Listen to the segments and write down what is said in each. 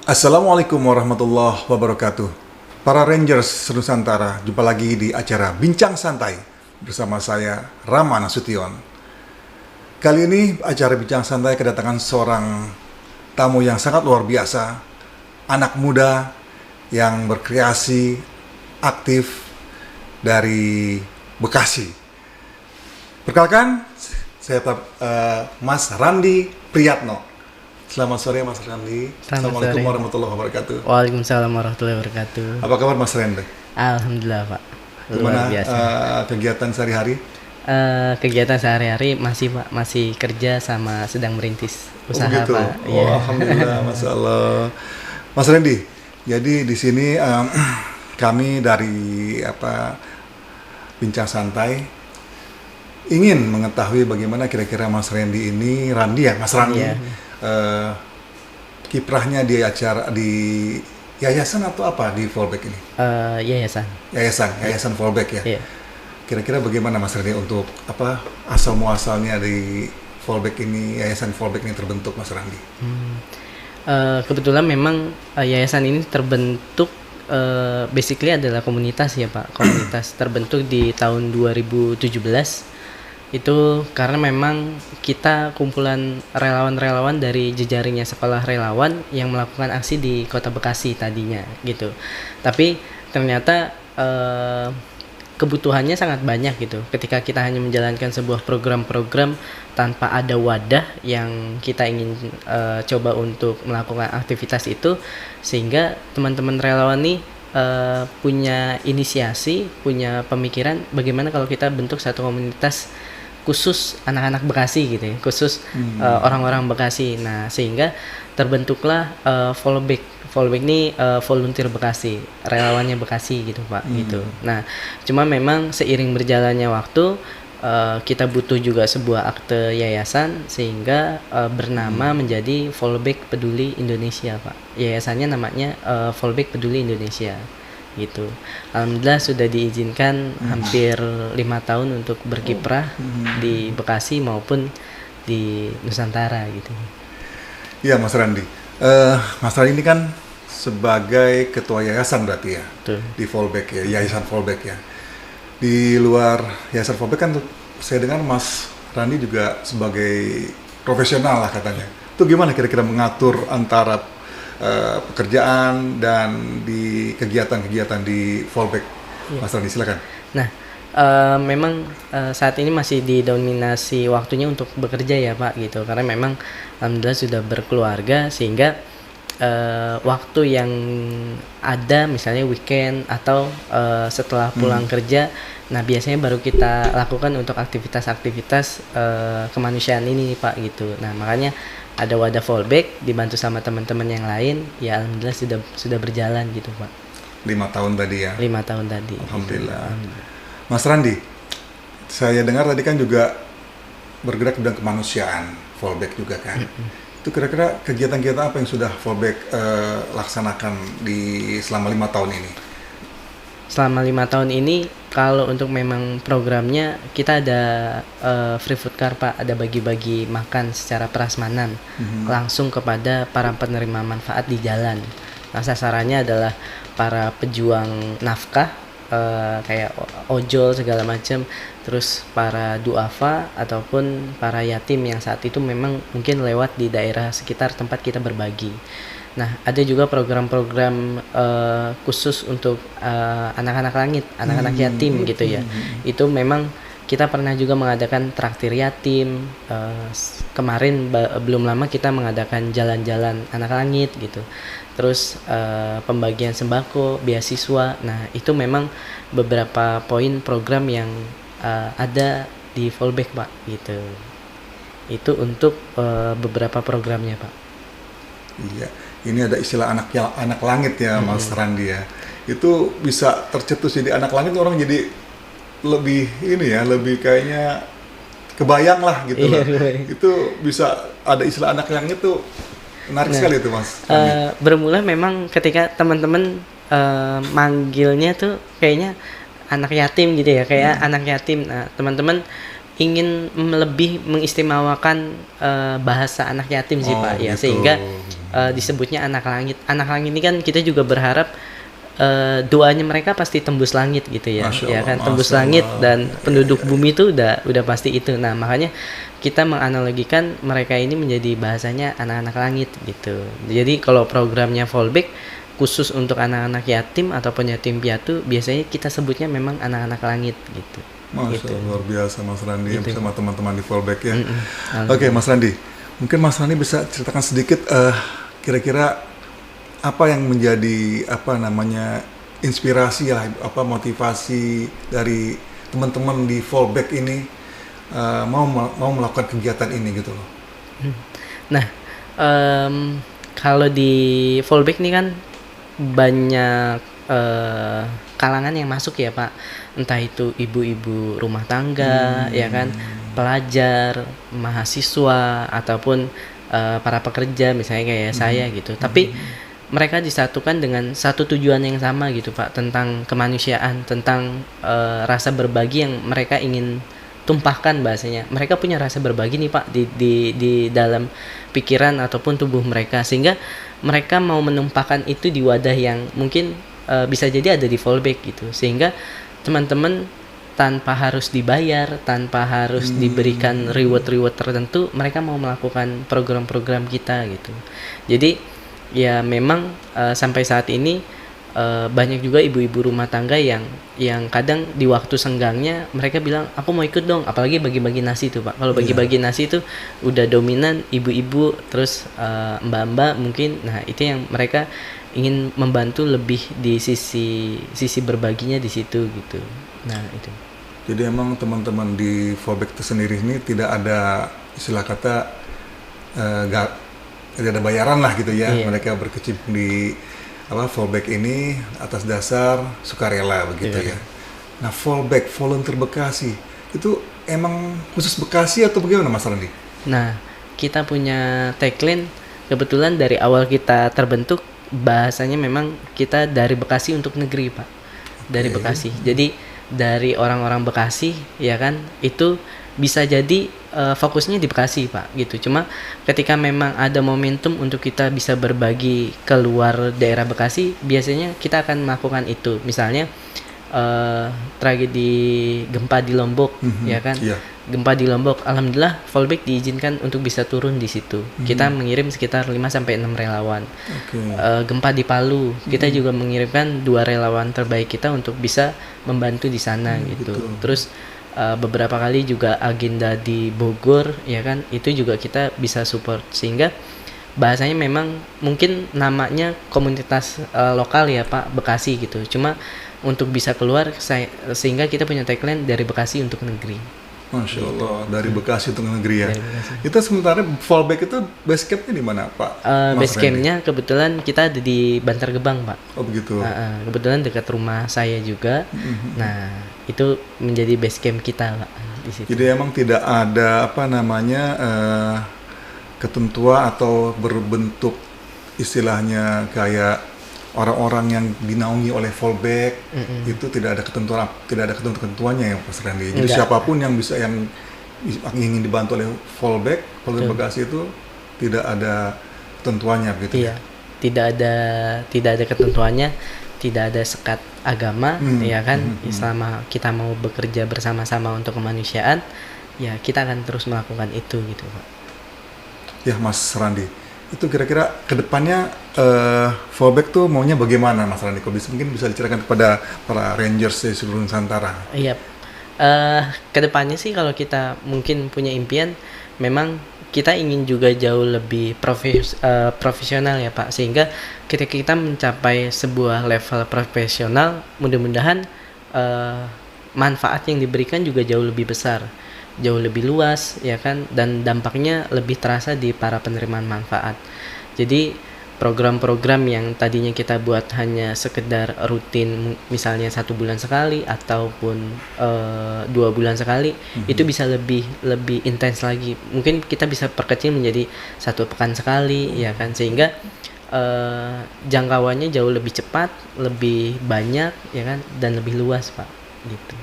Assalamualaikum warahmatullahi wabarakatuh. Para Rangers Nusantara, jumpa lagi di acara Bincang Santai bersama saya Rama Nasution. Kali ini acara Bincang Santai kedatangan seorang tamu yang sangat luar biasa, anak muda yang berkreasi, aktif dari Bekasi. Perkenalkan, saya Mas Randi Priyatno. Selamat sore Mas Randi. Assalamualaikum warahmatullahi wabarakatuh. Waalaikumsalam warahmatullahi wabarakatuh. Apa kabar Mas Randi? Alhamdulillah Pak. Gimana Luar biasa. Kegiatan sehari-hari? Kegiatan sehari-hari masih Pak, masih kerja sama sedang merintis usaha Begitu. Pak. Oh, alhamdulillah, masya Allah. Mas Randi, jadi di sini kami dari Bincang Santai ingin mengetahui bagaimana kira-kira Mas Randi ini, Mas Randi. Iya. Kiprahnya di acara di yayasan atau apa di Fallback ini? Yayasan Fallback ya. Iya. Kira-kira bagaimana Mas Randi untuk asal muasalnya di Fallback ini, yayasan Fallback ini terbentuk Mas Randi? Kebetulan memang yayasan ini terbentuk basically adalah komunitas ya Pak. Komunitas terbentuk di tahun 2017. Itu karena memang kita kumpulan relawan-relawan dari jejaringnya sekolah relawan yang melakukan aksi di Kota Bekasi tadinya gitu. Tapi ternyata kebutuhannya sangat banyak gitu. Ketika kita hanya menjalankan sebuah program-program tanpa ada wadah yang kita ingin coba untuk melakukan aktivitas itu, sehingga teman-teman relawan nih punya inisiasi, punya pemikiran bagaimana kalau kita bentuk satu komunitas khusus anak-anak Bekasi gitu ya, khusus orang-orang Bekasi. Nah, sehingga terbentuklah Fallback. Fallback ini volunteer Bekasi, relawannya Bekasi gitu Pak, gitu. Nah, cuma memang seiring berjalannya waktu kita butuh juga sebuah akte yayasan sehingga bernama menjadi Fallback Peduli Indonesia Pak. Yayasannya namanya Fallback Peduli Indonesia. Gitu. Alhamdulillah sudah diizinkan hampir 5 tahun untuk berkiprah di Bekasi maupun di Nusantara gitu. Iya Mas Randi. Mas Randi ini kan sebagai ketua yayasan berarti ya. Betul. Di Fallback ya, yayasan Fallback ya. Di luar yayasan Fallback kan saya dengar Mas Randi juga sebagai profesional lah katanya. Itu gimana kira-kira mengatur antara pekerjaan dan di kegiatan-kegiatan di Fallback? Ya. Mas Randi silakan. Nah, memang saat ini masih didominasi waktunya untuk bekerja ya Pak gitu, karena memang alhamdulillah sudah berkeluarga sehingga waktu yang ada misalnya weekend atau setelah pulang kerja, nah biasanya baru kita lakukan untuk aktivitas-aktivitas kemanusiaan ini Pak gitu. Nah makanya ada wadah Fallback dibantu sama teman-teman yang lain, ya alhamdulillah sudah berjalan gitu Pak. 5 tahun tadi ya. 5 tahun tadi. Alhamdulillah. Gitu. Mas Randi, saya dengar tadi kan juga bergerak di bidang kemanusiaan, Fallback juga kan. Itu kira-kira kegiatan-kegiatan apa yang sudah Fallback laksanakan selama 5 tahun ini? Selama 5 tahun ini, kalau untuk memang programnya kita ada free food car Pak, ada bagi-bagi makan secara prasmanan langsung kepada para penerima manfaat di jalan. Nah sasarannya adalah para pejuang nafkah kayak ojol segala macam, terus para duafa ataupun para yatim yang saat itu memang mungkin lewat di daerah sekitar tempat kita berbagi. Nah, ada juga program-program khusus untuk anak-anak langit, anak-anak yatim gitu ya. Itu memang kita pernah juga mengadakan traktir yatim. Kemarin belum lama kita mengadakan jalan-jalan anak langit gitu. Terus pembagian sembako, beasiswa. Nah, itu memang beberapa poin program yang ada di Fallback Pak gitu. Itu untuk beberapa programnya Pak. Iya, ini ada istilah anak langit ya Mas Randi ya. Itu bisa tercetus jadi anak langit, orang jadi lebih kayaknya kebayang lah gitu loh. Itu bisa ada istilah anak langit tuh menarik sekali itu Mas. Bermula memang ketika teman-teman manggilnya tuh kayaknya anak yatim gitu ya, kayak anak yatim. Nah, teman-teman ingin lebih mengistimewakan bahasa anak yatim sih Oh, Pak ya, gitu. sehingga disebutnya anak langit. Anak langit ini kan kita juga berharap doanya mereka pasti tembus langit gitu ya, Masya ya Allah, kan, tembus Masya langit Allah. dan Ya, penduduk bumi itu udah pasti itu. Nah makanya kita menganalogikan mereka ini menjadi bahasanya anak-anak langit gitu. Jadi kalau programnya fallback khusus untuk anak-anak yatim ataupun yatim piatu, biasanya kita sebutnya memang anak-anak langit gitu. Masya Gitu. Allah, luar biasa Mas Randi Gitu. bersama teman-teman di fallback ya. Mm-mm. Oke Mas Randi, mungkin Mas Randi bisa ceritakan sedikit kira-kira apa yang menjadi inspirasi lah, motivasi dari teman-teman di fallback ini mau melakukan kegiatan ini gitu loh. Nah, kalau di fallback nih kan banyak kalangan yang masuk ya Pak, entah itu ibu-ibu rumah tangga, ya kan, pelajar, mahasiswa, ataupun para pekerja misalnya kayak saya gitu. Tapi mereka disatukan dengan satu tujuan yang sama gitu Pak, tentang kemanusiaan, tentang rasa berbagi yang mereka ingin tumpahkan bahasanya. Mereka punya rasa berbagi nih Pak di dalam pikiran ataupun tubuh mereka, sehingga mereka mau menumpahkan itu di wadah yang mungkin bisa jadi ada di fallback gitu, sehingga teman-teman tanpa harus dibayar, tanpa harus diberikan reward tertentu, mereka mau melakukan program-program kita gitu. Jadi ya memang sampai saat ini banyak juga ibu-ibu rumah tangga yang kadang di waktu senggangnya mereka bilang aku mau ikut dong, apalagi bagi-bagi nasi tuh Pak. Kalau bagi-bagi nasi itu udah dominan ibu-ibu, terus mbak-mbak mungkin. Nah itu yang mereka ingin membantu lebih di sisi berbaginya di situ gitu. Nah itu. Jadi emang teman-teman di fallback itu sendiri ini tidak ada istilah kata tidak ada bayaran lah gitu ya. Iya. Mereka berkecimpung di fallback ini atas dasar sukarela begitu Iya. ya. Nah fallback volunteer Bekasi itu emang khusus Bekasi atau bagaimana Mas Randi? Nah, kita punya tagline, kebetulan dari awal kita terbentuk bahasanya memang kita dari Bekasi untuk negeri Pak. Dari Bekasi. Jadi dari orang-orang Bekasi ya kan, itu bisa jadi fokusnya di Bekasi Pak gitu. Cuma ketika memang ada momentum untuk kita bisa berbagi keluar daerah Bekasi, biasanya kita akan melakukan itu. Misalnya tragedi gempa di Lombok ya kan. Iya. Gempa di Lombok, alhamdulillah fallback diizinkan untuk bisa turun di situ. Kita mengirim sekitar 5 sampai 6 relawan. Oke. Gempa di Palu, kita juga mengirimkan 2 relawan terbaik kita untuk bisa membantu di sana gitu. betul. Terus beberapa kali juga agenda di Bogor ya kan, itu juga kita bisa support, sehingga bahasanya memang mungkin namanya komunitas lokal ya Pak, Bekasi gitu. Cuma untuk bisa keluar sehingga kita punya tagline dari Bekasi untuk negeri. Masya Allah, dari Bekasi untuk negeri ya. Dari Bekasi. Itu sementara fallback itu base campnya di mana Pak? Mas Base campnya kebetulan kita ada di Bantar Gebang Pak. Randy? Oh begitu. Kebetulan dekat rumah saya juga. Nah itu menjadi base camp kita Pak di situ. Jadi emang tidak ada ketentuan atau berbentuk istilahnya kayak orang-orang yang dinaungi oleh fallback itu tidak ada ketentuannya ya Mas Randy. Jadi Enggak. siapapun yang ingin dibantu oleh fallback Bekasi itu tidak ada ketentuannya gitu. Iya, tidak ada ketentuannya, tidak ada sekat agama, ya kan. Selama kita mau bekerja bersama-sama untuk kemanusiaan, ya kita akan terus melakukan itu gitu Pak. Ya Mas Randi, itu kira-kira kedepannya fallback tuh maunya bagaimana Mas Randi? Kok mungkin bisa diceritakan kepada para Rangers di seluruh Nusantara? Iya, kedepannya sih kalau kita mungkin punya impian, memang kita ingin juga jauh lebih profesional ya Pak, sehingga ketika kita mencapai sebuah level profesional, mudah-mudahan manfaat yang diberikan juga jauh lebih besar, jauh lebih luas ya kan, dan dampaknya lebih terasa di para penerimaan manfaat. Jadi program-program yang tadinya kita buat hanya sekedar rutin, misalnya 1 bulan sekali ataupun 2 bulan sekali, itu bisa lebih intens lagi. Mungkin kita bisa perkecil menjadi 1 pekan sekali ya kan, sehingga jangkauannya jauh lebih cepat, lebih banyak ya kan, dan lebih luas Pak gitu.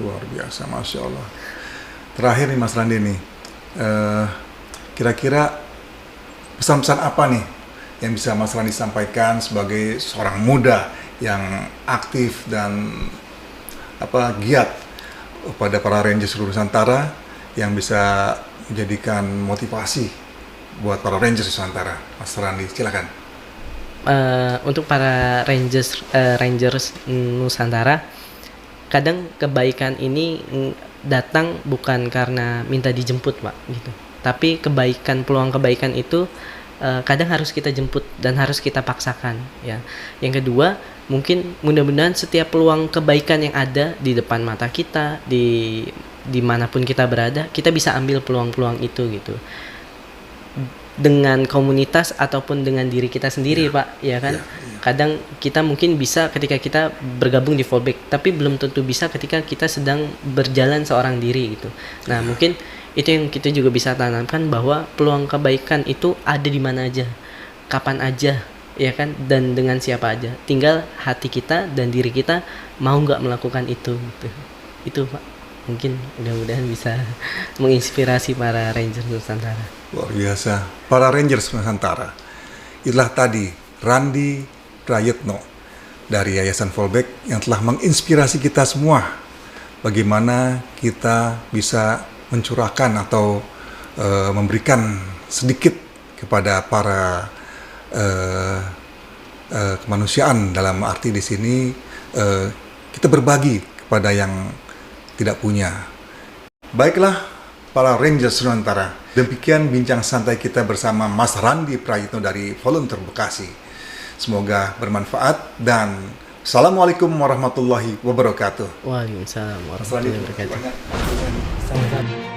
Luar biasa, Masya Allah. Terakhir nih Mas Randi nih, kira-kira pesan-pesan apa nih yang bisa Mas Randi sampaikan sebagai seorang muda yang aktif dan giat pada para Rangers Nusantara yang bisa menjadikan motivasi buat para Rangers Nusantara? Mas Randi, silakan. Untuk para Rangers Nusantara, kadang kebaikan ini datang bukan karena minta dijemput, Pak, gitu. Tapi peluang kebaikan itu kadang harus kita jemput dan harus kita paksakan, ya. Yang kedua, mungkin mudah-mudahan setiap peluang kebaikan yang ada di depan mata kita, di dimanapun kita berada, kita bisa ambil peluang-peluang itu, gitu. Dengan komunitas ataupun dengan diri kita sendiri, Pak, ya kan. Kadang kita mungkin bisa ketika kita bergabung di fallback, tapi belum tentu bisa ketika kita sedang berjalan seorang diri, gitu. Nah, mungkin itu yang kita juga bisa tanamkan, bahwa peluang kebaikan itu ada di mana aja, kapan aja, ya kan, dan dengan siapa aja. Tinggal hati kita dan diri kita mau nggak melakukan itu, gitu. Itu, Pak, mungkin mudah-mudahan bisa menginspirasi para Rangers Nusantara. Luar biasa. Para Rangers Nusantara, itulah tadi Randi Prayitno dari Yayasan Fallback yang telah menginspirasi kita semua bagaimana kita bisa mencurahkan atau memberikan sedikit kepada para kemanusiaan, dalam arti di sini kita berbagi kepada yang tidak punya. Baiklah para Rangers Nusantara, demikian bincang santai kita bersama Mas Randi Prayitno dari Volunteer Bekasi. Semoga bermanfaat dan Assalamualaikum warahmatullahi wabarakatuh. Waalaikumsalam warahmatullahi wabarakatuh. Mas Randi, terima kasih banyak. Sama-sama.